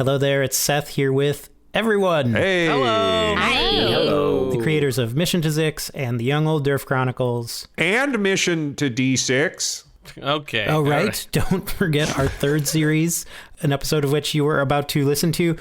Hello there, it's Seth here with everyone. Hey. Hello. Hi. Hello. The creators of Mission to Zix and the Young Old Derf Chronicles. And Mission to D6. Okay. Oh, all right. Don't forget our third series, an episode of which you were about to listen to.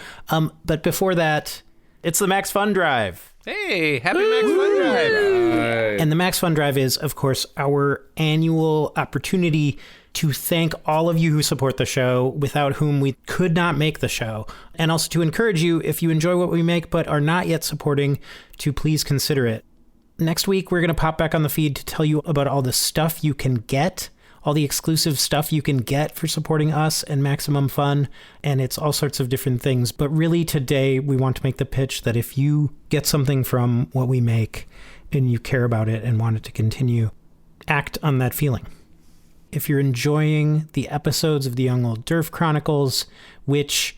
But before that, it's the Max Fun Drive. Hey, happy Max Fun Drive. And the Max Fun Drive is, of course, our annual opportunity to thank all of you who support the show, without whom we could not make the show. And also to encourage you, if you enjoy what we make but are not yet supporting, to please consider it. Next week, we're going to pop back on the feed to tell you about all the stuff you can get, all the exclusive stuff you can get for supporting us and Maximum Fun, and it's all sorts of different things. But really today, we want to make the pitch that if you get something from what we make and you care about it and want it to continue, act on that feeling. If you're enjoying the episodes of the Young Old Derf Chronicles, which,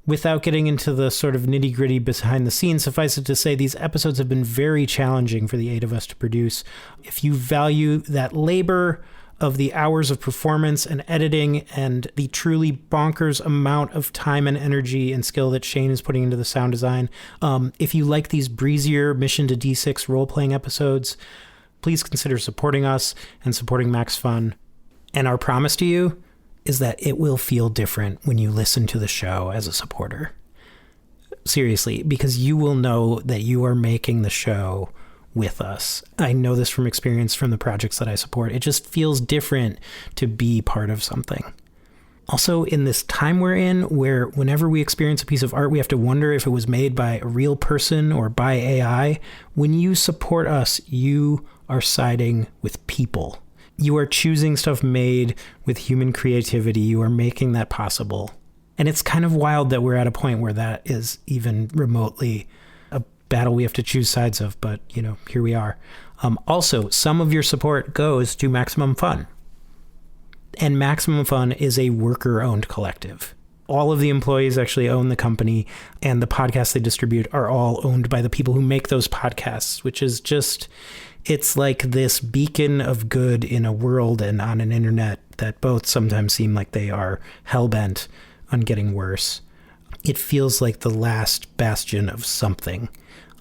without getting into the sort of nitty-gritty behind the scenes, suffice it to say, these episodes have been very challenging for the 8 of us to produce. If you value that labor of the hours of performance and editing and the truly bonkers amount of time and energy and skill that Shane is putting into the sound design, if you like these breezier Mission to D6 role-playing episodes, please consider supporting us and supporting Max Fun. And our promise to you is that it will feel different when you listen to the show as a supporter. Seriously, because you will know that you are making the show with us. I know this from experience from the projects that I support. It just feels different to be part of something. Also, in this time we're in, where whenever we experience a piece of art, we have to wonder if it was made by a real person or by AI, when you support us, you are siding with people. You are choosing stuff made with human creativity. You are making that possible. And it's kind of wild that we're at a point where that is even remotely a battle we have to choose sides of, but, you know, here we are. Also, some of your support goes to Maximum Fun. And Maximum Fun is a worker-owned collective. All of the employees actually own the company, and the podcasts they distribute are all owned by the people who make those podcasts, which is just... It's like this beacon of good in a world and on an internet that both sometimes seem like they are hell-bent on getting worse. It feels like the last bastion of something.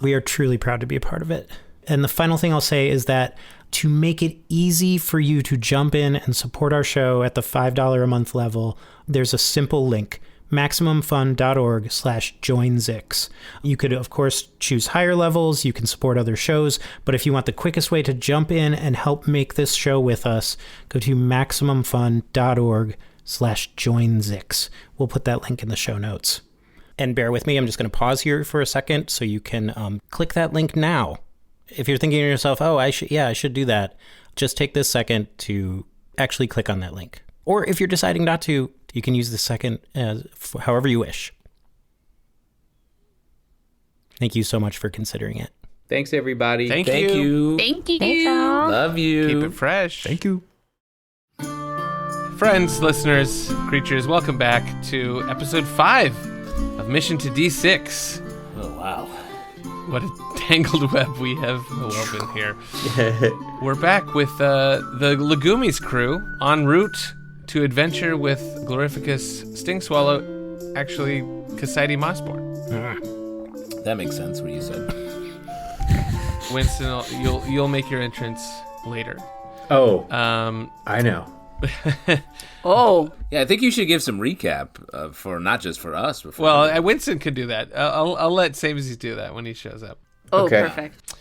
We are truly proud to be a part of it. And the final thing I'll say is that to make it easy for you to jump in and support our show at the $5 a month level, there's a simple link: MaximumFun.org/joinZix. You could, of course, choose higher levels. You can support other shows. But if you want the quickest way to jump in and help make this show with us, go to MaximumFun.org/joinZix. We'll put that link in the show notes. And bear with me, I'm just going to pause here for a second so you can click that link now. If you're thinking to yourself, oh, I should do that, just take this second to actually click on that link. Or if you're deciding not to, you can use the second however you wish. Thank you so much for considering it. Thanks, everybody. Thank you. Thank you. Thanks, y'all. Love you. Keep it fresh. Thank you. Friends, listeners, creatures, welcome back to episode 5 of Mission to D6. Oh, wow. What a tangled web we have woven here. We're back with the Legumies crew en route to adventure with Glorificus Stingswallow, actually Cassidy Mossborn. That makes sense what you said. Winston, you'll make your entrance later. Oh, I know. Oh. Yeah, I think you should give some recap for not just for us. But for Well, Winston could do that. I'll let Samesy do that when he shows up. Oh, Okay. perfect.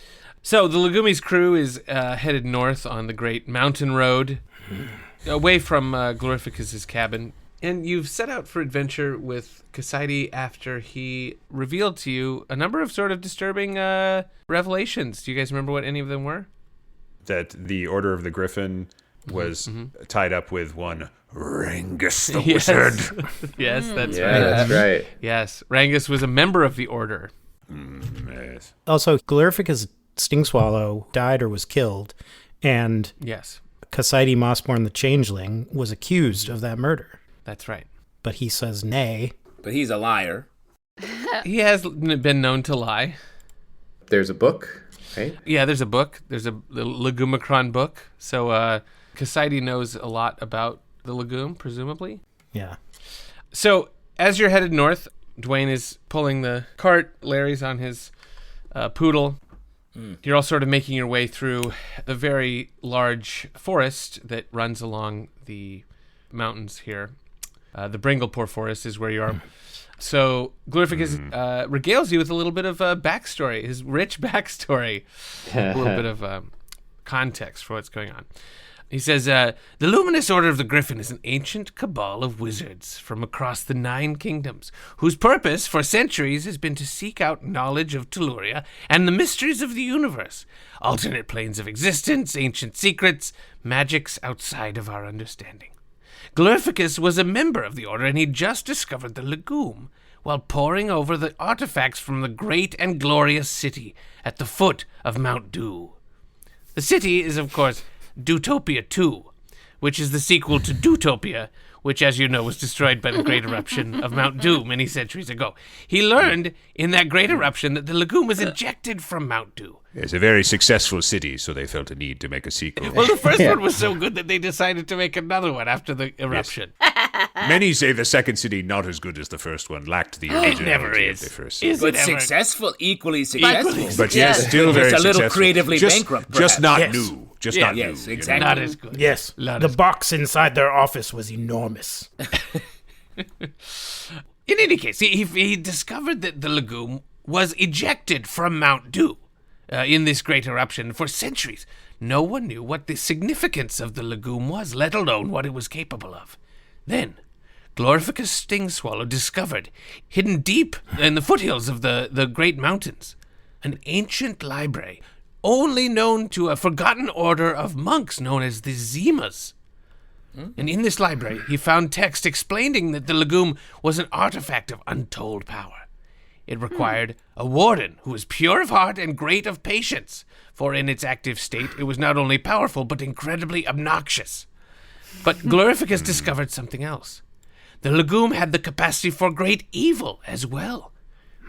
So the Legumies crew is headed north on the Great Mountain Road, away from Glorificus's cabin. And you've set out for adventure with Cassidy after he revealed to you a number of sort of disturbing revelations. Do you guys remember what any of them were? That the Order of the Griffin was tied up with one Rangus the Yes. Wizard. Yes, that's Yeah, right. that's right. Yes, Rangus was a member of the Order. Yes. Also, Glorificus Stingswallow died or was killed, and Yes, Cassidy Mossborn the Changeling was accused of that murder. that's right. But he says nay. But he's a liar. He has been known to lie. There's a book, right? Yeah, there's a book. There's a Legumicron book. So Cassidy knows a lot about the legume, presumably. Yeah. So as you're headed north, Dwayne is pulling the cart. Larry's on his poodle. You're all sort of making your way through the very large forest that runs along the mountains here. The Bringlepore Forest is where you are. So Glorificus regales you with a little bit of backstory, his rich backstory, a little bit of context for what's going on. He says, the Luminous Order of the Griffin is an ancient cabal of wizards from across the 9 kingdoms, whose purpose for centuries has been to seek out knowledge of Telluria and the mysteries of the universe, alternate planes of existence, ancient secrets, magics outside of our understanding. Glorificus was a member of the order, and he'd just discovered the legume while poring over the artifacts from the great and glorious city at the foot of Mount Dew. The city is, of course, Dewtopia 2, which is the sequel to Dewtopia, which, as you know, was destroyed by the great eruption of Mount Dew many centuries ago. He learned in that great eruption that the legume was ejected from Mount Dew. It's a very successful city, so they felt a need to make a sequel. Well, the first one was so good that they decided to make another one after the eruption. Yes. Many say the second city, not as good as the first one, lacked the originality never of is. the first. But successful, equally successful. But yes, still very Just a little successful. creatively bankrupt, Just perhaps. not Yes. new. Just Yeah, not yes, new. you know? exactly. Not as good. Yes, Not the as box inside their office was enormous. In any case, he discovered that the legume was ejected from Mount Dew in this great eruption. For centuries, no one knew what the significance of the legume was, let alone what it was capable of. Then, Glorificus Stingswallow discovered, hidden deep in the foothills of the great mountains, an ancient library only known to a forgotten order of monks known as the Zimas. And in this library, he found text explaining that the legume was an artifact of untold power. It required a warden who was pure of heart and great of patience, for in its active state it was not only powerful but incredibly obnoxious. But Glorificus discovered something else. The legume had the capacity for great evil as well.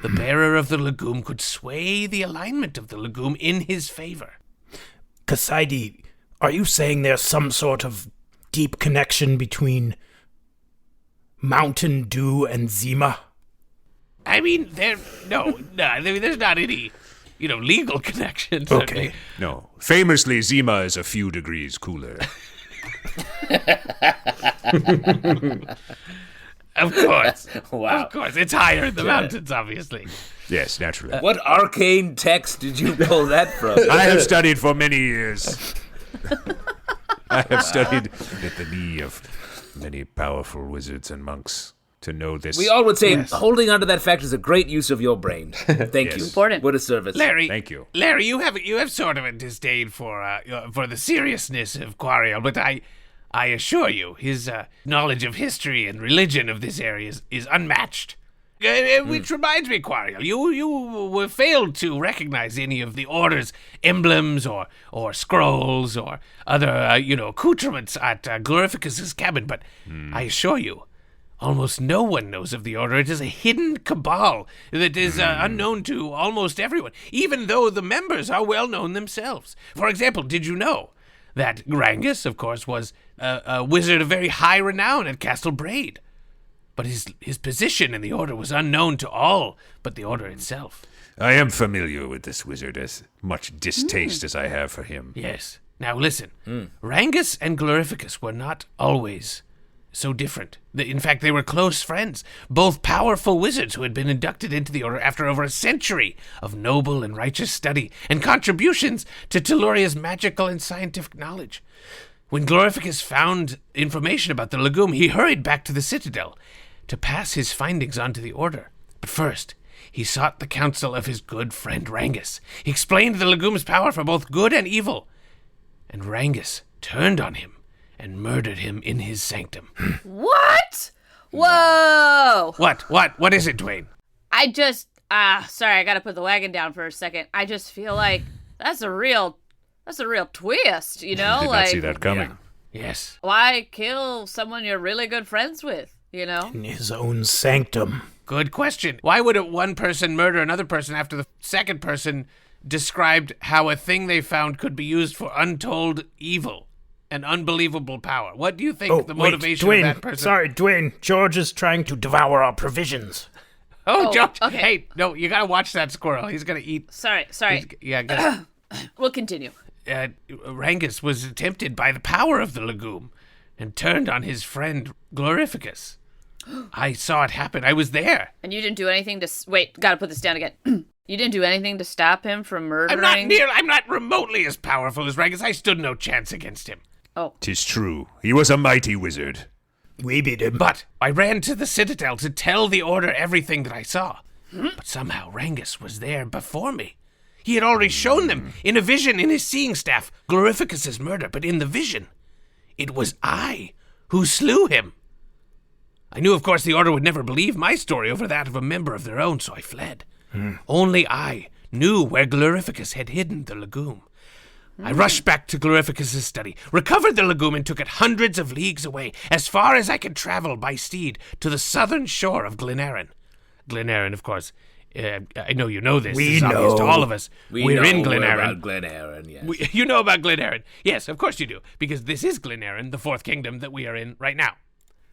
The bearer of the legume could sway the alignment of the legume in his favor. Kasaidi, are you saying there's some sort of deep connection between Mountain Dew and Zima? I mean, there's not any, legal connection. Okay. No. Famously, Zima is a few degrees cooler. Of course. Wow. Of course. It's higher in the mountains, obviously. Yes, naturally. What arcane text did you pull that from? I have studied for many years. I have studied at the knee of many powerful wizards and monks to know this. We all would say holding onto that fact is a great use of your brain. Thank you. Important. What a service. Larry. Thank you. Larry, you have sort of a disdain for the seriousness of Quariel, but I assure you, his knowledge of history and religion of this area is unmatched. Which reminds me, Quariel, you failed to recognize any of the Order's emblems or scrolls or other, accoutrements at Glorificus's cabin, but I assure you, almost no one knows of the Order. It is a hidden cabal that is unknown to almost everyone, even though the members are well known themselves. For example, did you know that Rangus, of course, was a wizard of very high renown at Castle Braid? But his position in the Order was unknown to all but the Order itself. I am familiar with this wizard, as much distaste as I have for him. Yes. Now listen, Rangus and Glorificus were not always so different. In fact, they were close friends, both powerful wizards who had been inducted into the Order after over a century of noble and righteous study and contributions to Telluria's magical and scientific knowledge. When Glorificus found information about the legume, he hurried back to the Citadel to pass his findings on to the Order. But first, he sought the counsel of his good friend Rangus. He explained the legume's power for both good and evil, and Rangus turned on him and murdered him in his sanctum. What? Whoa! What is it, Dwayne? I just, sorry, I gotta put the wagon down for a second. I just feel like that's a real twist, Did not see that coming. Yes. Why kill someone you're really good friends with, In his own sanctum. Good question. Why would one person murder another person after the second person described how a thing they found could be used for untold evil and unbelievable power? What do you think the motivation of that person... Sorry, Dwayne. George is trying to devour our provisions. Oh, George. okay. Hey, no, you gotta watch that squirrel. He's gonna eat. Sorry. We'll continue. Rangus was tempted by the power of the legume and turned on his friend Glorificus. I saw it happen. I was there. And you didn't do anything to... Wait, gotta put this down again. You didn't do anything to stop him from murdering... I'm not remotely as powerful as Rangus. I stood no chance against him. Oh. 'Tis true. He was a mighty wizard. We beat him. But I ran to the Citadel to tell the Order everything that I saw. But somehow Rangus was there before me. He had already shown them, in a vision in his seeing staff, Glorificus's murder. But in the vision, it was I who slew him. I knew, of course, the Order would never believe my story over that of a member of their own, so I fled. Only I knew where Glorificus had hidden the legume. I rushed back to Glorificus's study, recovered the legume, and took it hundreds of leagues away, as far as I could travel by steed, to the southern shore of Glenarin. Glenarin, of course, I know you know this. We It's obvious to know. all of us. We're in Glenarin. About Glenarin, yes. You know about Glenarin. Yes, of course you do, because this is Glenarin, the fourth kingdom that we are in right now.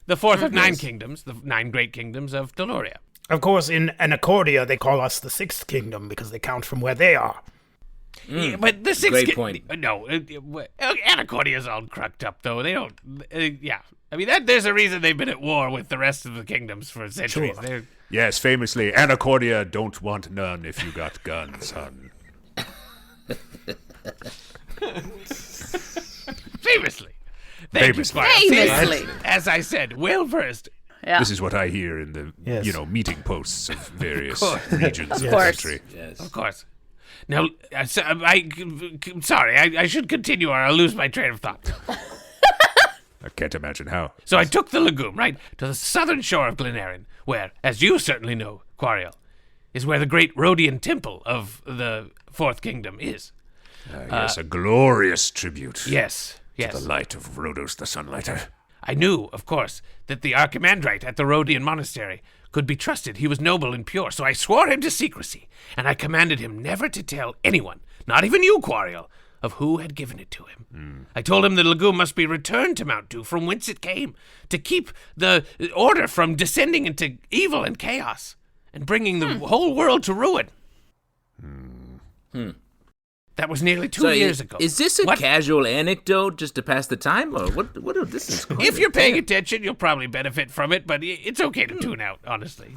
The fourth of 9 kingdoms, the 9 great kingdoms of Deloria. Of course, in Anacordia, they call us the Sixth Kingdom because they count from where they are. Yeah, but the sixth Great point. No, Anacordia's all crucked up, though. They don't... yeah. I mean, there's a reason they've been at war with the rest of the kingdoms for centuries. Sure. Yes, famously, Anacordia don't want none if you got guns, son. Famously. Thank you, Famously. Squire. See, Famously. As I said, well versed. Yeah. This is what I hear in the, Yes. meeting posts of various regions of the course. country. Yes. Of course. Now, sorry, I should continue or I'll lose my train of thought. I can't imagine how. So I took the legume, right, to the southern shore of Glenarin, where, as you certainly know, Quariel, is where the great Rhodian temple of the Fourth Kingdom is. Yes, a glorious tribute. Yes, yes. The light of Rhodos the Sunlighter. I knew, of course, that the Archimandrite at the Rhodian monastery could be trusted. He was noble and pure, so I swore him to secrecy, and I commanded him never to tell anyone, not even you, Quariel, of who had given it to him. I told him the legume must be returned to Mount Dew from whence it came, to keep the Order from descending into evil and chaos, and bringing the whole world to ruin. That was nearly 2 years ago. Is this a What? casual anecdote just to pass the time, or what? This is. If you're paying attention, you'll probably benefit from it, but it's okay to tune out, honestly.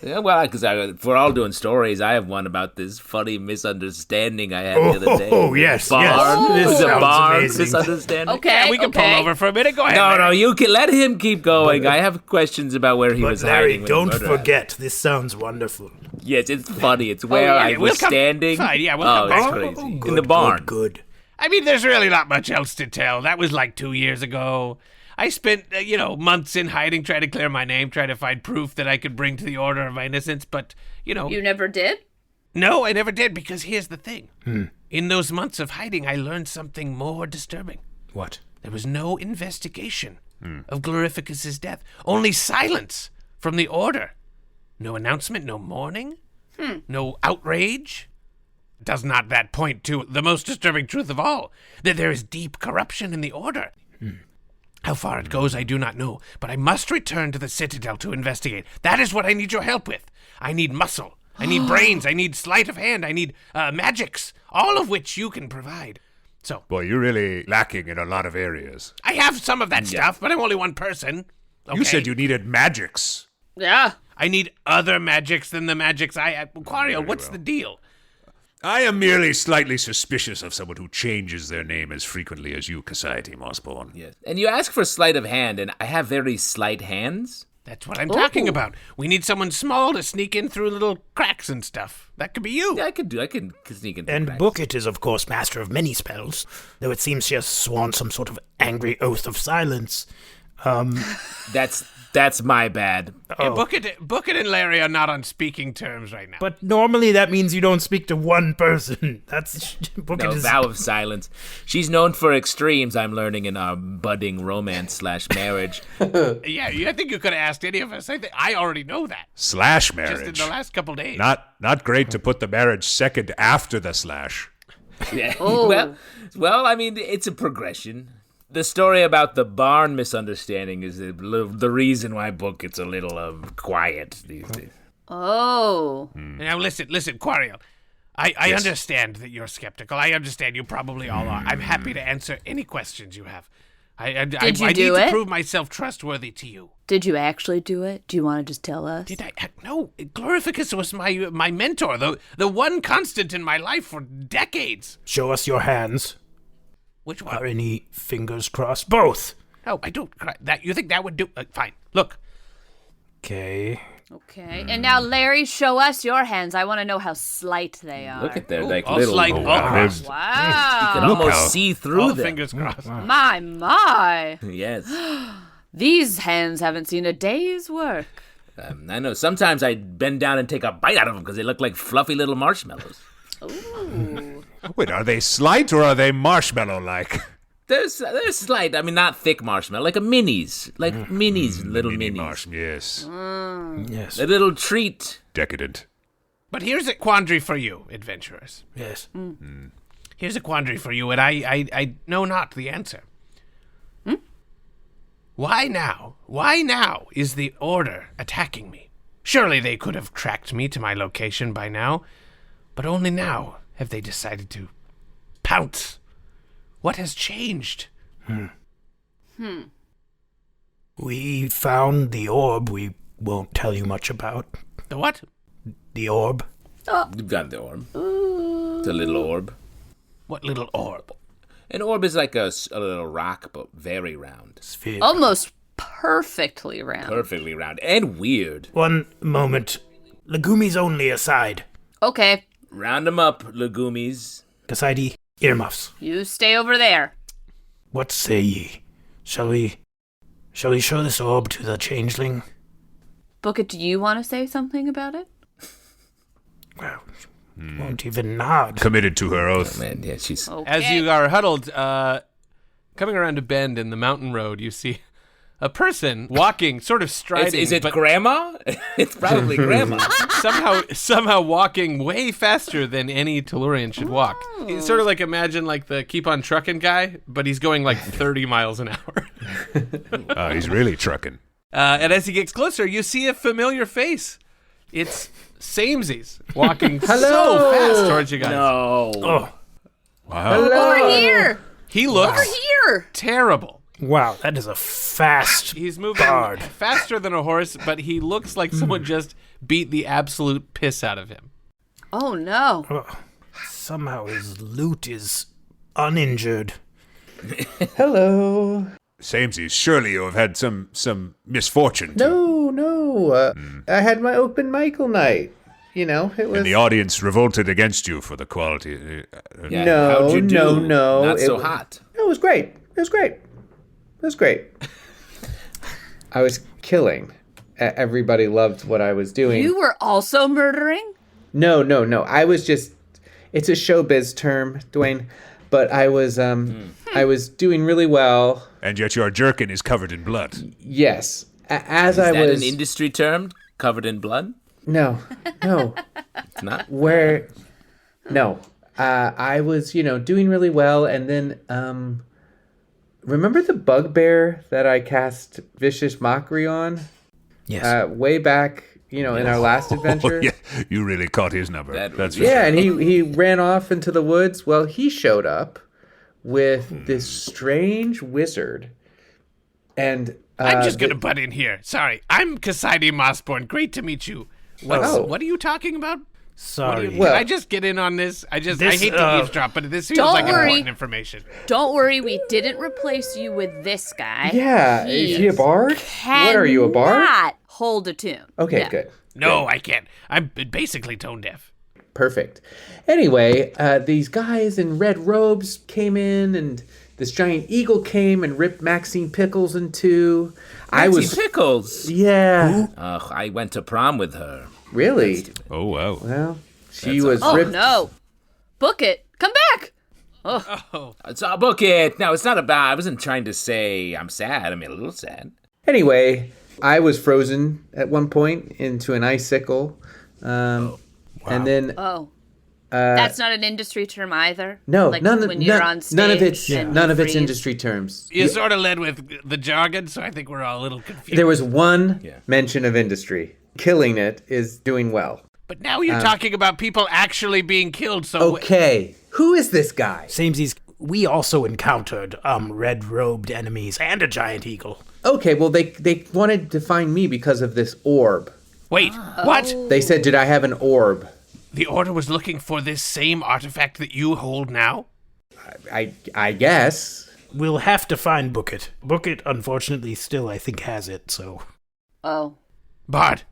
Yeah, well, because if we're all doing stories, I have one about this funny misunderstanding I had the other day. Oh, yes, Barn. yes. It This was a sounds barn amazing. misunderstanding. Okay. Yeah, we can pull over for a minute. Go ahead. No, Larry. you can let him keep going. I have questions about where he But was Larry, hiding. when the don't murder happened. forget, this sounds wonderful. Yes, it's funny. It's where yeah, I we'll was come- standing. fine, yeah, we'll come back. it's Oh, crazy. Good, In the barn. Good. I mean, there's really not much else to tell. That was like 2 years ago. I spent, months in hiding, trying to clear my name, trying to find proof that I could bring to the Order of my innocence. But, You never did? no, I never did, because here's the thing. In those months of hiding, I learned something more disturbing. What? There was no investigation of Glorificus's death. Only silence from the Order. No announcement, no mourning, no outrage. Does not that point to the most disturbing truth of all, that there is deep corruption in the Order? How far it goes, I do not know, but I must return to the Citadel to investigate. That is what I need your help with. I need muscle. I need brains. I need sleight of hand. I need magics, all of which you can provide. So, Boy, you're really lacking in a lot of areas. I have some of that stuff, but I'm only one person. Okay? You said you needed magics. Yeah. I need other magics than the magics Quariel, what's the deal? I am merely slightly suspicious of someone who changes their name as frequently as you, Cassidy Mossborn. Yes. And you ask for sleight of hand, and I have very slight hands. That's what I'm talking about. We need someone small to sneak in through little cracks and stuff. That could be you. Yeah, I can sneak in. And Bookit is, of course, master of many spells, though it seems she has sworn some sort of angry oath of silence. That's my bad. Yeah, Bookit and Larry are not on speaking terms right now. But normally that means you don't speak to one person. That's Bookit No, is... vow of silence. She's known for extremes, I'm learning in our budding romance/marriage. Yeah, I think you could have asked any of us. I already know that. Slash Just marriage. in the last couple days. Not great to put the marriage second after the slash. Yeah. Oh. Well, I mean, it's a progression. The story about the barn misunderstanding is the reason why Book gets a little quiet these days. Oh. Now listen, Quariel. I understand that you're skeptical. I understand you probably all are. I'm happy to answer any questions you have. I Did you I do need it? to prove myself trustworthy to you. Did you actually do it? Do you want to just tell us? Did I? No, Glorificus was my mentor, the one constant in my life for decades. Show us your hands. Which Are one? any fingers crossed? Both. No, I don't. That you think that would do? Fine. Look. Okay. Okay. And now, Larry, show us your hands. I want to know how slight they are. Look at their Ooh, like all little. slight, all crossed. You Wow. can almost how- see through All them. fingers crossed. My. Yes. These hands haven't seen a day's work. I know. Sometimes I bend down and take a bite out of them because they look like fluffy little marshmallows. Ooh. Wait, are they slight or are they marshmallow-like? They're slight. I mean, not thick marshmallow, like a minis, like minis, little Mini minis. marsh, yes. Yes. A little treat. Decadent. But here's a quandary for you, adventurers. Yes. Here's a quandary for you, and I know not the answer. Why now? Why now is the Order attacking me? Surely they could have tracked me to my location by now, but only now have they decided to pounce. What has changed? We found the orb we won't tell you much about. The what? The orb. You've got the orb. It's a little orb. What little orb? An orb is like a little rock, but very round. Sphere. Almost perfectly round. Perfectly round. And weird. One moment. Legumi's only aside. Okay. Round 'em up, legumies. Kasaidi, earmuffs. You stay over there. What say ye? Shall we show this orb to the changeling? Bookit, do you want to say something about it? Well, won't even nod. Committed to her oath. Man, yeah, she's... Okay. As you are huddled, coming around a bend in the mountain road, you see a person walking, sort of striding. Is it but Grandma? It's probably Grandma. somehow walking way faster than any Tellurian should walk. It's sort of like imagine like the keep on trucking guy, but he's going like 30 miles an hour. He's really trucking. And as he gets closer, you see a familiar face. It's Samesies walking so fast towards you guys. No. Oh, Wow. Over here! He looks Over here! terrible. wow, that is a fast He's moving Bard. faster than a horse, but he looks like someone just beat the absolute piss out of him. Oh, no. Oh, somehow his loot is uninjured. Hello. Samesies, surely you have had some misfortune. No. I had my open Michael night. You know, it was. And the audience revolted against you for the quality. Yeah, No, how'd you do? no. Not so It- hot. It was great. It was great. It was great. I was killing. Everybody loved what I was doing. You were also murdering? No. I was just. It's a showbiz term, Dwayne. But I was I was doing really well. And yet your jerkin is covered in blood. Yes. As Is I that was. an industry term? Covered in blood? No. It's not? Where. No. I was, doing really well, and then remember the bugbear that I cast Vicious Mockery on? Yes. Way back, in our last adventure? Oh, yeah, you really caught his number. That That's was- for Yeah, sure. and he ran off into the woods. Well, he showed up with this strange wizard. And I'm just going to butt in here. Sorry. I'm Kasaidi Mossborn. Great to meet you. Oh. What are you talking about? Sorry. Can Well- I just get in on this? I hate This, to eavesdrop, but this feels Don't like worry. important information. Don't worry, we didn't replace you with this guy. yeah, is he a bard? What are you, a bard? Cannot hold a tune. Okay, Yeah. good. No, I can't. I'm basically tone deaf. Perfect. Anyway, these guys in red robes came in, and this giant eagle came and ripped Maxine Pickles in two. I was, Pickles. yeah, Ugh, I went to prom with her. really. Oh, wow. Well, she was Oh, ripped. no. Book it. Come back. It's a book it. No, it's not about. I wasn't trying to say I'm sad. I mean, a little sad. Anyway, I was frozen at one point into an icicle, and then Oh. That's not an industry term either. no, like none when you're on stage. and none of its freeze. industry terms. You sort of led with the jargon, so I think we're all a little confused. There was one Yeah. mention of industry. killing it is doing well. But now you're talking about people actually being killed, so... Okay, who is this guy? Samesies, we also encountered red-robed enemies and a giant eagle. Okay, well, they wanted to find me because of this orb. Wait, what? They said, did I have an orb? The Order was looking for this same artifact that you hold now? I guess. We'll have to find Bookit. Bookit, unfortunately, still, I think, has it, so... Oh. Bard,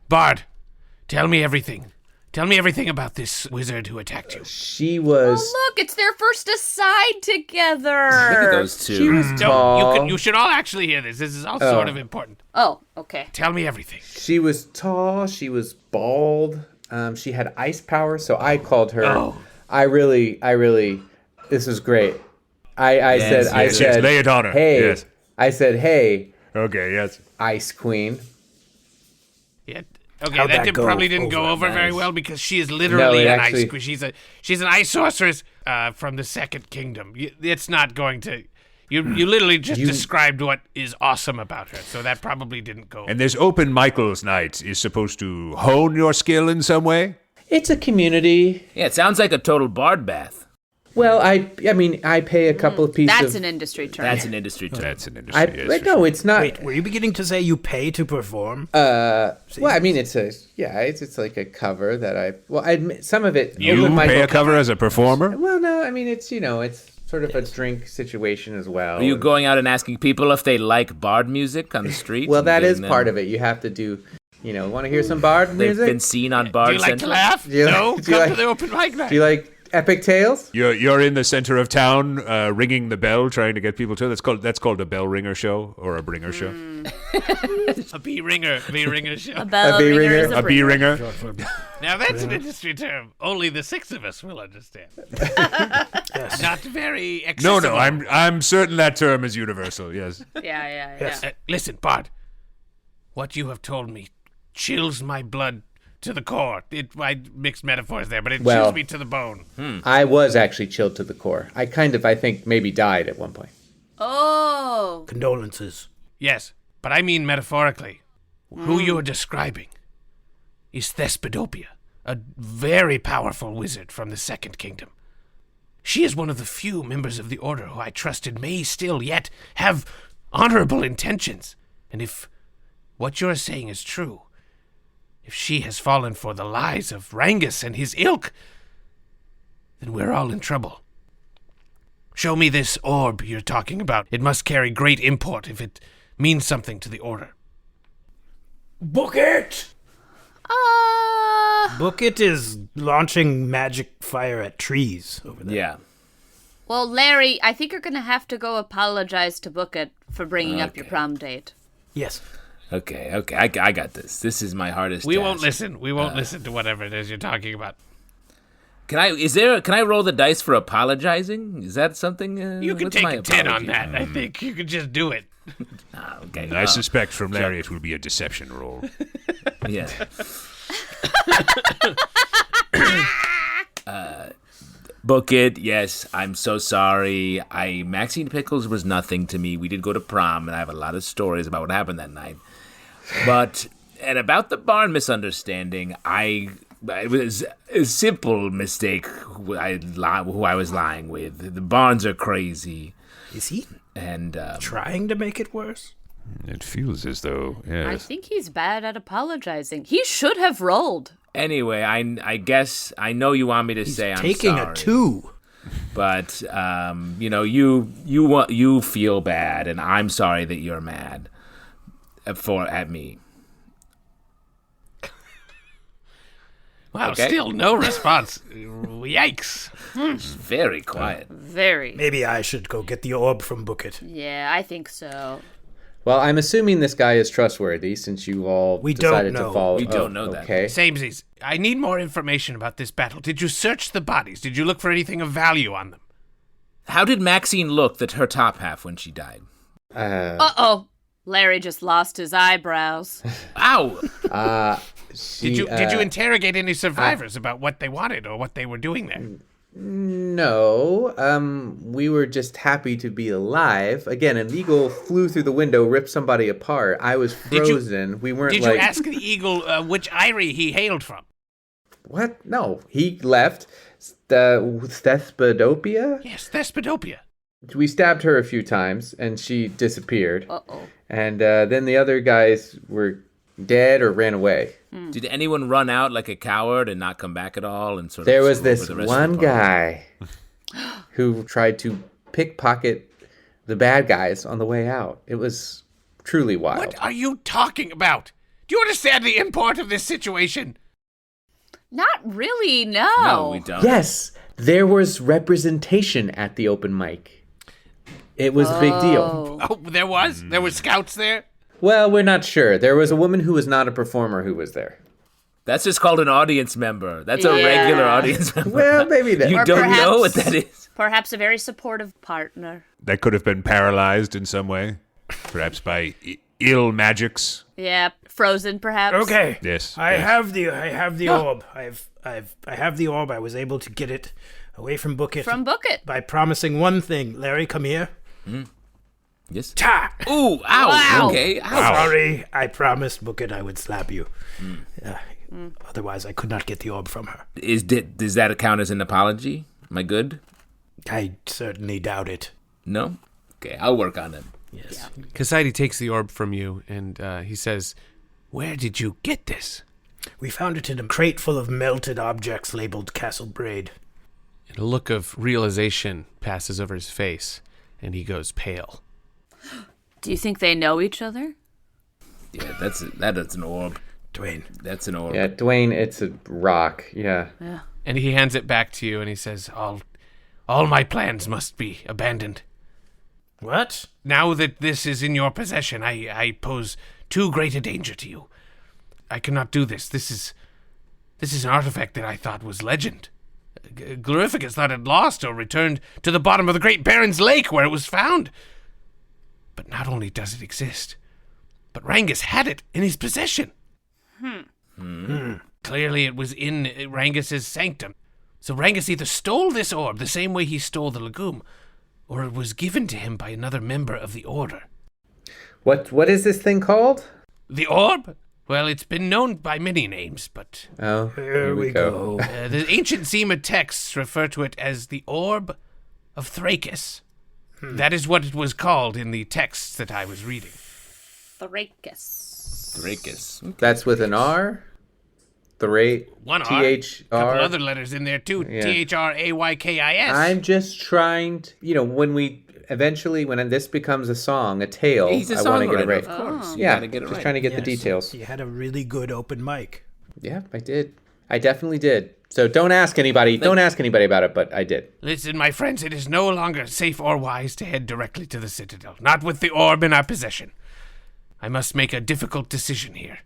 tell me everything. Tell me everything about this wizard who attacked you. She was... Oh, look, it's their first aside together. Look at those two. She was tall. You should all actually hear this. This is all sort of important. Oh, okay. Tell me everything. She was tall. She was bald. She had ice power, so I called her. Oh. I really. This was great. I said, lay it on her. Hey. Yes. I said, hey, Okay, yes. Ice Queen. Yeah. Okay, How'd that go probably didn't go over very well because she is literally an ice queen. She's an ice sorceress from the Second Kingdom. It's not going to. You literally just described what is awesome about her, so that probably didn't go. And this Open Michael's Night is supposed to hone your skill in some way? It's a community. Yeah, it sounds like a total bard bath. Well, I mean, I pay a couple of pieces. That's an industry term. That's an industry term. That's an industry. yes, for no, sure. it's not. Wait, were you beginning to say you pay to perform? Well, I mean, it's like a cover that some of it. You Open pay Michael a cover as a performer? Well, no, I mean, it's sort of a drink situation as well. Are you going out and asking people if they like bard music on the street? Well, that is And part of it. You have to do, want to hear some bard They've music? been seen on Do Bard you like Center. to laugh? Do you No? like- do you Come like- to the open mic night. Do you like Epic Tales? You're in the center of town, ringing the bell, trying to get people to. That's called a bell ringer show or a bringer show. A B-ringer show. A bell A bee ringer ringer? is A bee ringer. Now that's an industry term. Only the six of us will understand. Yes. Not very No, accessible. I'm certain that term is universal. Yes. Yeah. Yes. Listen, Bard. What you have told me chills my blood to the core. I mixed metaphors there, but it Well- chills me to the bone. I was actually chilled to the core. I think, maybe died at one point. Oh. Condolences. Yes, but I mean metaphorically. Who you're describing is Thespidopia, a very powerful wizard from the Second Kingdom. She is one of the few members of the Order who I trusted may still yet have honorable intentions. And if what you're saying is true, if she has fallen for the lies of Rangus and his ilk, then we're all in trouble. Show me this orb you're talking about. It must carry great import if it means something to the Order. Bookit! Bookit is launching magic fire at trees over there. Yeah. Well, Larry, I think you're going to have to go apologize to Bookit for bringing up your prom date. Yes. Okay. I got this. This is my hardest. We task. won't listen. We won't listen to whatever it is you're talking about. Can I roll the dice for apologizing? Is that something? You can what's take my a 10 on apology? that. I think you could just do it. Okay. I suspect from Larry it will be a deception roll. Yeah. Book it. Yes, I'm so sorry. Maxine Pickles was nothing to me. We did go to prom, and I have a lot of stories about what happened that night. And about the barn misunderstanding, it was a simple mistake who I was lying with. The barns are crazy. Is he And trying to make it worse? It feels as though, I yes. think he's bad at apologizing. He should have rolled. anyway, I guess I know you want me to say I'm Taking sorry. a 2. But you feel bad, and I'm sorry that you're mad at me. Wow, Okay. still no response. Yikes. It's very quiet. Very. Maybe I should go get the orb from Bookit. Yeah, I think so. Well, I'm assuming this guy is trustworthy since you all We don't decided know. to follow. We don't know that. Okay. Samesies, I need more information about this battle. Did you search the bodies? Did you look for anything of value on them? How did Maxine look her top half when she died? Uh-oh. Larry just lost his eyebrows. Ow! Did you interrogate any survivors about what they wanted or what they were doing there? No, we were just happy to be alive. Again, an eagle flew through the window, ripped somebody apart. I was Did you- frozen. We weren't Did like... you ask the eagle which eyrie he hailed from? What? No, he left. The Thespidopia? Yes, Thespidopia. We stabbed her a few times, and she disappeared. Uh-oh. And then the other guys were dead or ran away. Did anyone run out like a coward and not come back at all? And sort There of was screw over this the rest one of the party? guy who tried to pickpocket the bad guys on the way out. It was truly wild. What are you talking about? Do you understand the import of this situation? Not really, no. No, we don't. Yes, there was representation at the open mic. It was a big deal. Oh, there was? There were scouts there? Well, we're not sure. There was a woman who was not a performer who was there. That's just called an audience member. That's a Yeah. regular audience member. Well, maybe that. You Or don't know what perhaps- that is. Perhaps a very supportive partner. That could have been paralyzed in some way, perhaps by ill magics. Yeah, frozen perhaps. Okay. Yes, I yes. have the orb. I have the orb. I was able to get it away from Bookit From Book It. by promising one thing. Larry, come here. Yes. Ta! Ooh, ow. Wow. Okay. Ow. Sorry, I promised Bookit I would slap you. Otherwise, I could not get the orb from her. Does that count as an apology? Am I good? I certainly doubt it. No? Okay, I'll work on it. Yes. Kasadi takes the orb from you, and he says, "Where did you get this?" We found it in a crate full of melted objects labeled Castle Braid. And a look of realization passes over his face, and he goes pale. Do you think they know each other? Yeah, that's an orb. Dwayne. That's an orb. Yeah, Dwayne, it's a rock. Yeah. And he hands it back to you, and he says, All my plans must be abandoned. What? Now that this is in your possession, I pose too great a danger to you. I cannot do this. This is an artifact that I thought was legend. Glorificus thought it lost or returned to the bottom of the Great Baron's Lake where it was found. But not only does it exist, but Rangus had it in his possession. Clearly it was in Rangus's sanctum. So Rangus either stole this orb the same way he stole the legume, or it was given to him by another member of the Order. What is this thing called? The orb? Well, it's been known by many names, but Oh, Here we go. the ancient Zema texts refer to it as the Orb of Thrakis. That is what it was called in the texts that I was reading. Thrakis. Drakus. That's with an R? One R, THR? couple other letters in there too. Yeah. THRAYKIS. I'm just trying to, when this becomes a song, a tale, He's a I want to get it songwriter, right. of course. You Yeah, gotta get it just right. trying to get the Yes. details. You had a really good open mic. Yeah, I did. I definitely did. So don't ask anybody. Don't ask anybody about it, but I did. Listen, my friends, it is no longer safe or wise to head directly to the Citadel. Not with the orb in our possession. I must make a difficult decision here.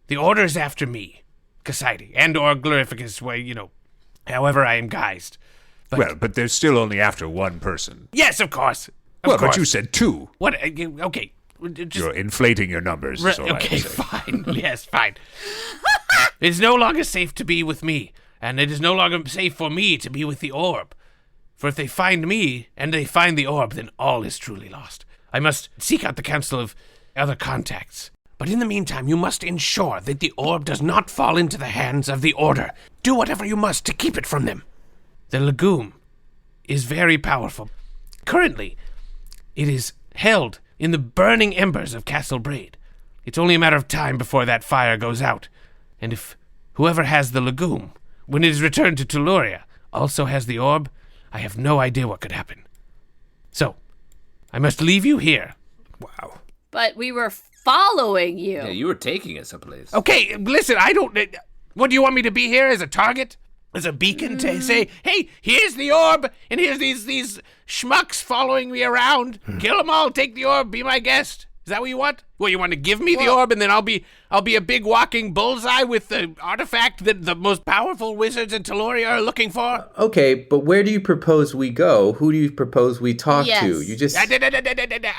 The Order is after me, Kasadi, and or Glorificus, however I am guised. But they're still only after one person. Yes, of course. Well, Of course. but you said two. What? Okay. Just You're inflating your numbers. Is all I okay, would say. fine. Yes, fine. It is no longer safe to be with me, and it is no longer safe for me to be with the orb. For if they find me, and they find the orb, then all is truly lost. I must seek out the council of other contacts. But in the meantime, you must ensure that the orb does not fall into the hands of the Order. Do whatever you must to keep it from them. The legume is very powerful. Currently, it is held in the burning embers of Castle Braid. It's only a matter of time before that fire goes out. And if whoever has the legume, when it is returned to Tuluria, also has the orb, I have no idea what could happen. So, I must leave you here. Wow. But we were following you. Yeah, you were taking us someplace. Okay, listen, I don't... What, do you want me to be here as a target? As a beacon to say, hey, here's the orb, and here's these schmucks following me around. Kill them all, take the orb, be my guest. Is that what you want? Well, you want to give me the orb, and then I'll be a big walking bullseye with the artifact that the most powerful wizards in Teloria are looking for? Okay, but where do you propose we go? Who do you propose we talk Yes. to? You just I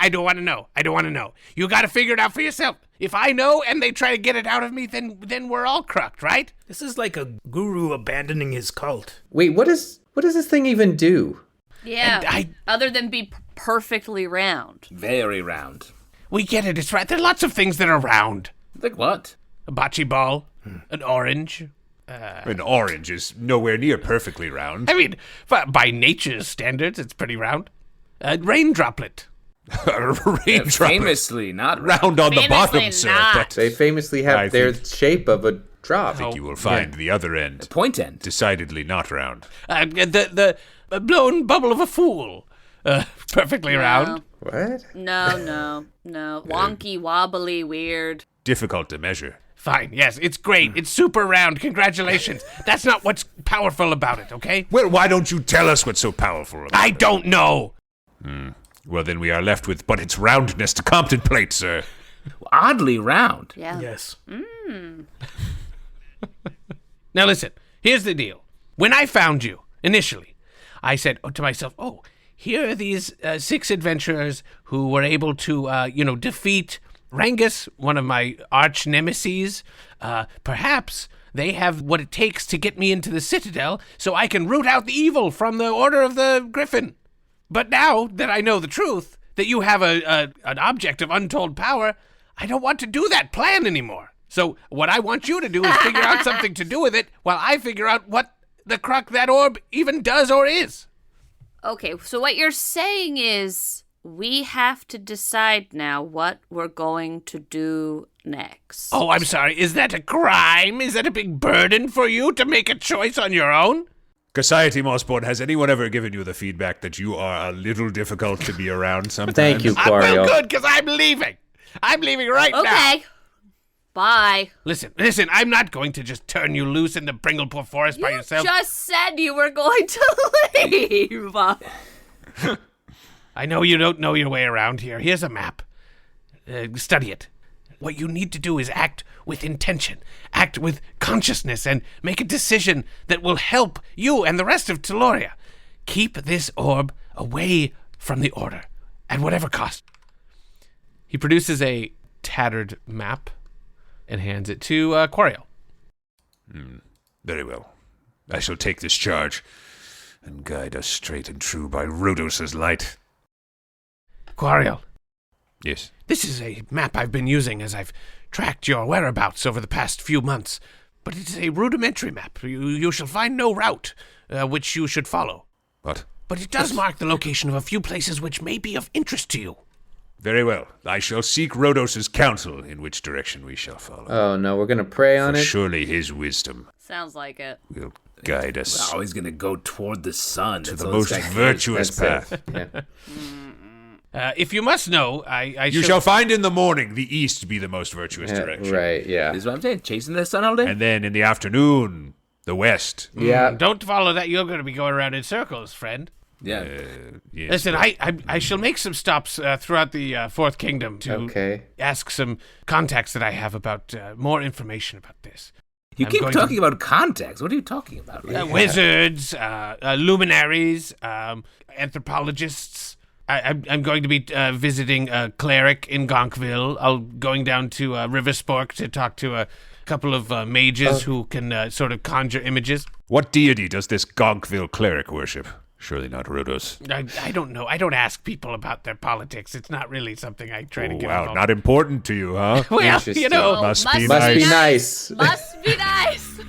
don't want to know. I don't want to know. You got to figure it out for yourself. If I know and they try to get it out of me, then we're all crucked, right? This is like a guru abandoning his cult. wait. What does this thing even do? Yeah. Other than be perfectly round. Very round. We get it. It's right. There are lots of things that are round. Like what? A bocce ball, an orange. An orange is nowhere near perfectly round. I mean, by nature's standards, it's pretty round. A rain droplet. A raindrop Famously not round. round on the bottom, Famously sir. not. But They famously have I their think- shape of a drop. I think you will find the other end Point end. decidedly not round. The blown bubble of a fool. Perfectly round. What? No. Wonky, wobbly, weird. Difficult to measure. Fine. Yes, it's great. It's super round. Congratulations. That's not what's powerful about it, okay? Well, why don't you tell us what's so powerful about I it? don't know. Well, then we are left with but its roundness to contemplate, sir. Oddly round. Yeah. Yes. Now listen, here's the deal. When I found you, initially, I said to myself, oh, here are these 6 adventurers who were able to, defeat Rangus, one of my arch nemeses. Perhaps they have what it takes to get me into the Citadel so I can root out the evil from the Order of the Griffin. But now that I know the truth, that you have an object of untold power, I don't want to do that plan anymore. So what I want you to do is figure out something to do with it while I figure out what the cruck that orb even does or is. Okay, so what you're saying is we have to decide now what we're going to do next. Oh, I'm sorry. Is that a crime? Is that a big burden for you to make a choice on your own? Society Mossborn, has anyone ever given you the feedback that you are a little difficult to be around sometimes? Thank you, Well, Quario. good, because I'm leaving. I'm leaving right now. Okay. Bye. Listen, I'm not going to just turn you loose in the Bringlepore Forest by yourself. Just said you were going to leave. I know you don't know your way around here. Here's a map. Study it. What you need to do is act with intention, act with consciousness, and make a decision that will help you and the rest of Teloria. Keep this orb away from the Order, at whatever cost. He produces a tattered map and hands it to Quariel. Very well. I shall take this charge and guide us straight and true by Rhodos' light. Quariel, Yes. this is a map I've been using as I've tracked your whereabouts over the past few months, but it's a rudimentary map. You shall find no route which you should follow. What? But it does mark the location of a few places which may be of interest to you. Very well. I shall seek Rhodos' counsel in which direction we shall follow. Oh no, we're gonna pray on For it. surely his wisdom Sounds like it. will guide us We're always going to go toward the sun. to That's the all most this guy virtuous That's path. it. Yeah. If you must know, I You shall find in the morning the east be the most virtuous Yeah, direction. right. Yeah. This is what I'm saying. Chasing the sun all day. And then in the afternoon, the west. Yeah. Don't follow that. You're going to be going around in circles, friend. Yeah. Yes, Listen, but- I shall make some stops throughout the Fourth Kingdom to Okay. ask some contacts that I have about more information about this. You I'm keep going talking about contacts. What are you talking about? Wizards, luminaries, anthropologists. I'm going to be visiting a cleric in Gonkville. I'm going down to Riverspork to talk to a couple of mages who can sort of conjure images. What deity does this Gonkville cleric worship? Surely not Rhodos. I don't know. I don't ask people about their politics. It's not really something I try to Oh, get wow, involved not important to you, huh? Well, you Interesting. know, Must be Must be nice. nice. Must be nice.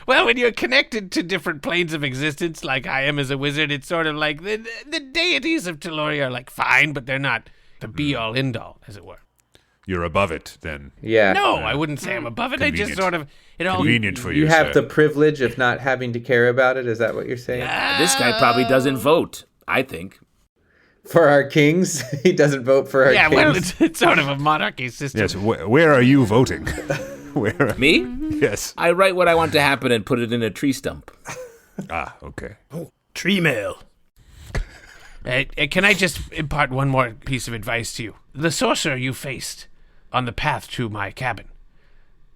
well, when you're connected to different planes of existence, like I am as a wizard, it's sort of like the deities of Teloria are like fine, but they're not the be-all, end-all, as it were. You're above it, then. Yeah. No, I wouldn't say I'm above it. I just Convenient. sort of, it all... Convenient for you, You have sir. the privilege of not having to care about it. Is that what you're saying? This guy probably doesn't vote, I think. For our kings, he doesn't vote for our Yeah, kings. well, it's sort of a monarchy system. Yes, where are you voting? Where? Me? Yes. I write what I want to happen and put it in a tree stump. Ah, okay. Tree mail. Can I just impart one more piece of advice to you? The sorcerer you faced on the path to my cabin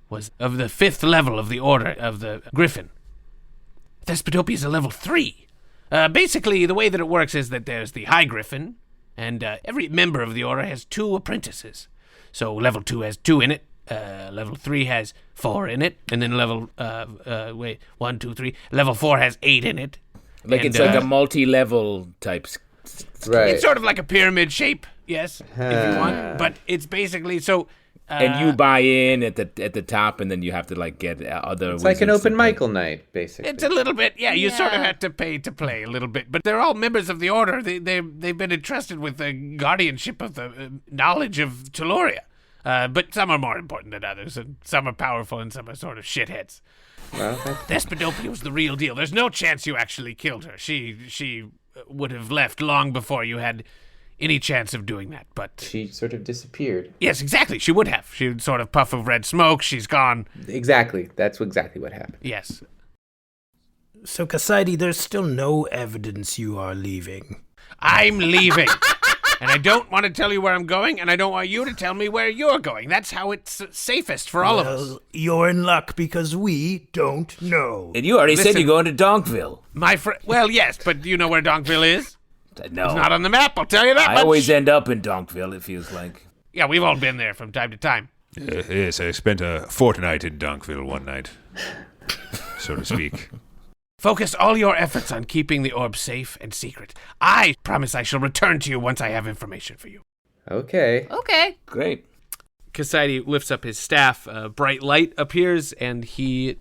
was of the 5th level of the Order of the Griffin. Thespotopia is a level 3. Basically, the way that it works is that there's the High Griffin, and every member of the Order has 2 apprentices. So level 2 has 2 in it, level 3 has 4 in it, and then level, 1, 2, 3, level 4 has 8 in it. Like And, it's like a multi-level type. Right. It's sort of like a pyramid shape, yes, if you want. But it's basically so. And you buy in at the top, and then you have to like get other. It's like an wizards open to pay. Michael night, basically. It's a little bit, yeah. You sort of Yeah. have to pay to play a little bit, but they're all members of the order. They've been entrusted with the guardianship of the knowledge of Teluria. But some are more important than others, and some are powerful, and some are sort of shitheads. Well, that's Thespotopia was the real deal. There's no chance you actually killed her. She would have left long before you had any chance of doing that. But she sort of disappeared. yes, exactly. She would have. She would sort of puff of red smoke. She's gone. Exactly. That's exactly what happened. Yes. So, Kasaidi, there's still no evidence you are leaving. I'm leaving. And I don't want to tell you where I'm going, and I don't want you to tell me where you're going. That's how it's safest for all of us. Well, you're in luck because we don't know. And you already said Listen. you're going to Donkville. My friend, well, yes, but do you know where Donkville is? No, It's not on the map, I'll tell you that I much. always end up in Donkville. It feels like. Yeah, we've all been there from time to time. Yes, I spent a fortnight in Donkville one night, so to speak. Focus all your efforts on keeping the orb safe and secret. I promise I shall return to you once I have information for you. Okay. Okay. Great. Kasaidi lifts up his staff. A bright light appears, and he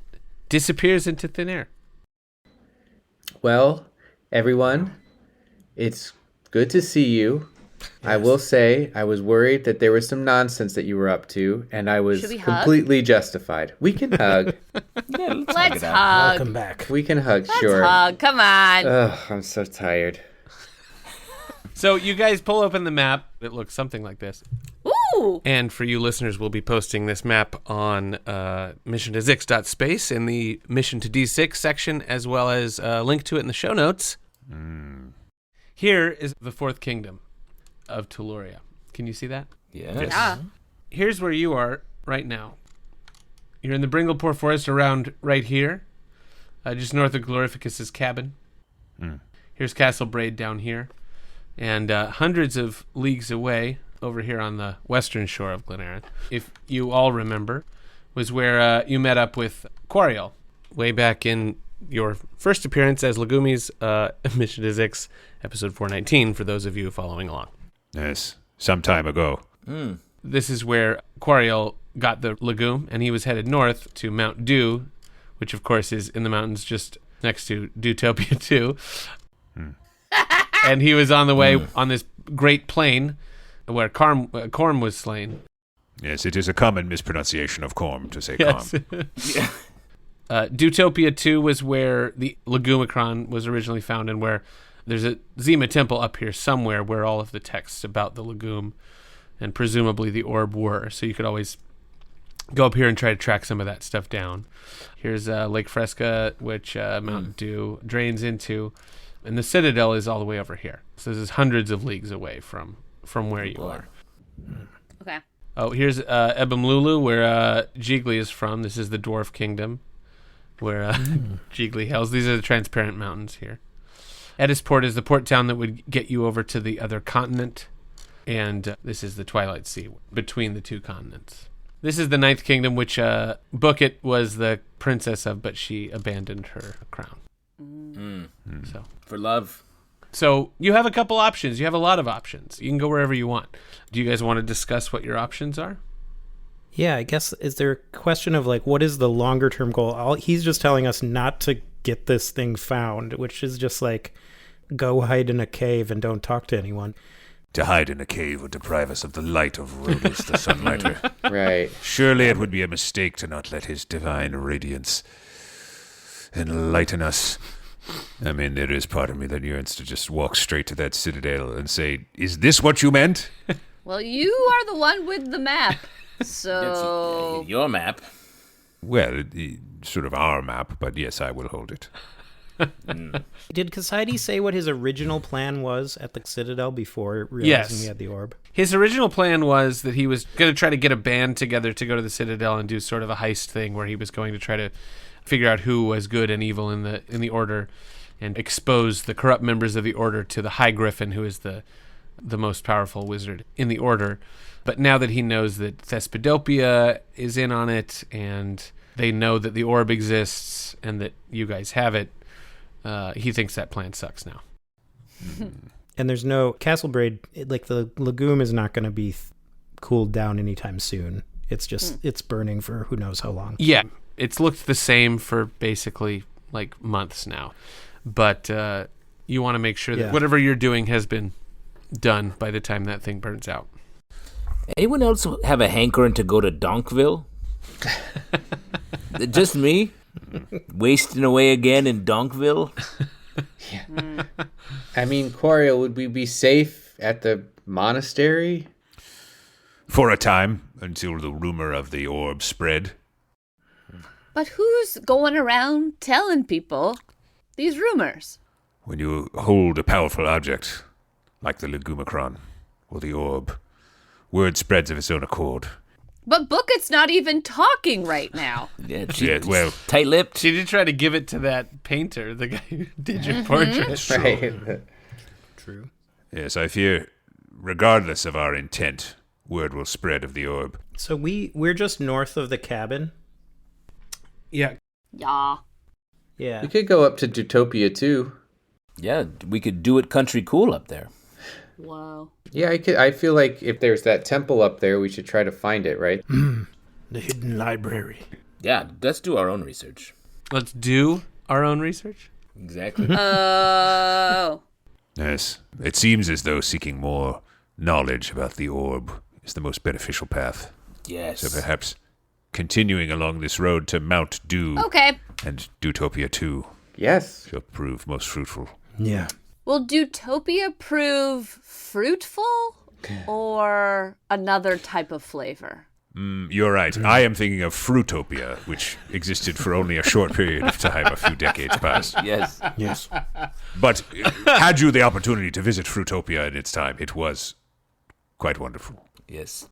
disappears into thin air. Well, everyone, it's good to see you. I will say I was worried that there was some nonsense that you were up to, and I was Should we hug? completely justified. We can hug. Yeah, Let's it out. hug. Welcome back. We can hug, Let's sure. hug. Come on. Ugh, I'm so tired. So you guys pull open the map. It looks something like this. Ooh. And for you listeners, we'll be posting this map on Mission to Zix.space in the Mission to D6 section, as well as a link to it in the show notes. Here is the 4th kingdom of Teluria. Can you see that? Yes. Yeah. Here's where you are right now. You're in the Bringlepore Forest around right here, just north of Glorificus's cabin. Here's Castle Braid down here. And hundreds of leagues away, over here on the western shore of Glenarin, if you all remember, was where you met up with Quariel way back in your first appearance as Legumi's Mission to Zix, episode 419, for those of you following along. Yes, some time ago. This is where Quariel got the legume, and he was headed north to Mount Dew, which of course is in the mountains just next to Dewtopia 2. And he was on the way on this great plain where Corm was slain. Yes, it is a common mispronunciation of Corm to say Yes. Corm. Dewtopia 2 was where the Legumicron was originally found, and where there's a Zima temple up here somewhere where all of the texts about the legume and presumably the orb were. So you could always go up here and try to track some of that stuff down. Here's Lake Fresca, which Mount Dew drains into, and the Citadel is all the way over here. So this is hundreds of leagues away from where you are. Okay. Oh, here's Ebimlulu, where Jiggly is from. This is the Dwarf Kingdom, where Jiggly hails. These are the transparent mountains here. Edisport is the port town that would get you over to the other continent, and this is the Twilight Sea between the two continents. This is the 9th Kingdom, which Bookit was the princess of, but she abandoned her crown. For love. So you have a couple options. You have a lot of options. You can go wherever you want. Do you guys want to discuss what your options are? Yeah, I guess, is there a question of, like, what is the longer term goal? He's just telling us not to get this thing found, which is just like, go hide in a cave and don't talk to anyone. To hide in a cave would deprive us of the light of Rhodus the Sunlighter. Right. Surely it would be a mistake to not let his divine radiance enlighten us. I mean, there is part of me that yearns to just walk straight to that citadel and say, "Is this what you meant?" Well, you are the one with the map. So Your map. Well, sort of our map, but yes, I will hold it. Did Kasaidi say what his original plan was at the Citadel before realizing he had the orb? His original plan was that he was going to try to get a band together to go to the Citadel and do sort of a heist thing where he was going to try to figure out who was good and evil in the Order and expose the corrupt members of the Order to the High Griffin, who is the most powerful wizard in the Order. But now that he knows that Thespidopia is in on it and they know that the orb exists and that you guys have it, he thinks that plan sucks now. And there's no Castle Braid, like the legume is not going to be cooled down anytime soon. It's just, it's burning for who knows how long. Yeah, it's looked the same for basically like months now. But you want to make sure that whatever you're doing has been done by the time that thing burns out. Anyone else have a hankering to go to Donkville? Just me? Wasting away again in Donkville? I mean, Quariel, would we be safe at the monastery? For a time, until the rumor of the orb spread. But who's going around telling people these rumors? When you hold a powerful object, like the Legumicron or the orb, word spreads of its own accord. But Booket's not even talking right now. Yeah, tight-lipped. She did try to give it to that painter, the guy who did your portrait. Right. True. Yes, I fear, regardless of our intent, word will spread of the orb. So we're just north of the cabin. Yeah. Yeah. Yeah. We could go up to Dutopia too. Yeah, we could do it country cool up there. Whoa. Yeah, I feel like if there's that temple up there, we should try to find it, right? The hidden library. Yeah, let's do our own research. Let's do our own research. Exactly. Oh. Yes, it seems as though seeking more knowledge about the orb is the most beneficial path. Yes. So perhaps continuing along this road to Mount Dew Okay. and Dutopia 2 Yes. shall prove most fruitful. Yeah. Will Dutopia prove fruitful or another type of flavor? You're right. I am thinking of Fruitopia, which existed for only a short period of time, a few decades past. Yes. Yes. But had you the opportunity to visit Fruitopia in its time, it was quite wonderful. Yes.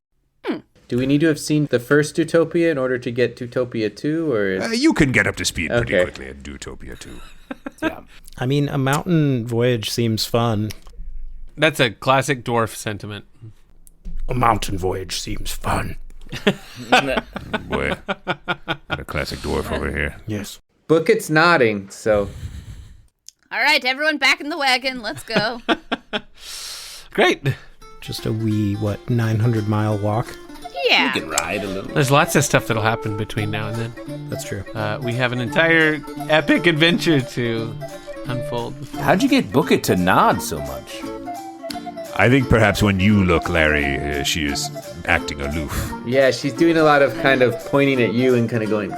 Do we need to have seen the first Dutopia in order to get Dutopia 2, or is... You can get up to speed pretty Okay. quickly at Dutopia 2. Yeah. I mean, a mountain voyage seems fun. That's a classic dwarf sentiment. A mountain voyage seems fun. Boy, got a classic dwarf over here. Yes. Booket's nodding, so... All right, everyone back in the wagon. Let's go. Great. Just a wee, 900-mile walk? Yeah. We can ride a little. There's lots of stuff that'll happen between now and then. That's true. We have an entire epic adventure to unfold. How'd you get Bookit to nod so much? I think perhaps when you look, Larry, she is acting aloof. Yeah, she's doing a lot of kind of pointing at you and kind of going,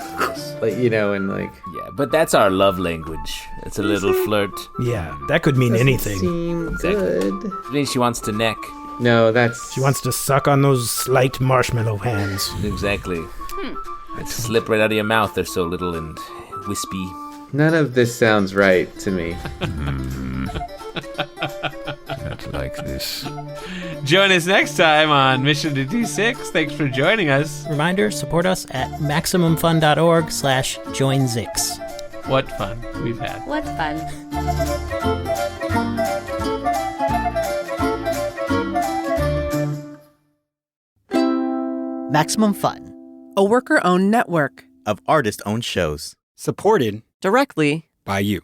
like, you know, and like... Yeah, but that's our love language. It's a little flirt. Yeah, that could mean anything. Seem Exactly. good. I mean, she wants to neck. No, that's... She wants to suck on those slight marshmallow hands. Exactly. Slip right out of your mouth. They're so little and wispy. None of this sounds right to me. Not like this. Join us next time on Mission to D6. Thanks for joining us. Reminder, support us at MaximumFun.org/joinzix. What fun we've had. What fun. Maximum Fun, a worker-owned network of artist-owned shows. Supported directly by you.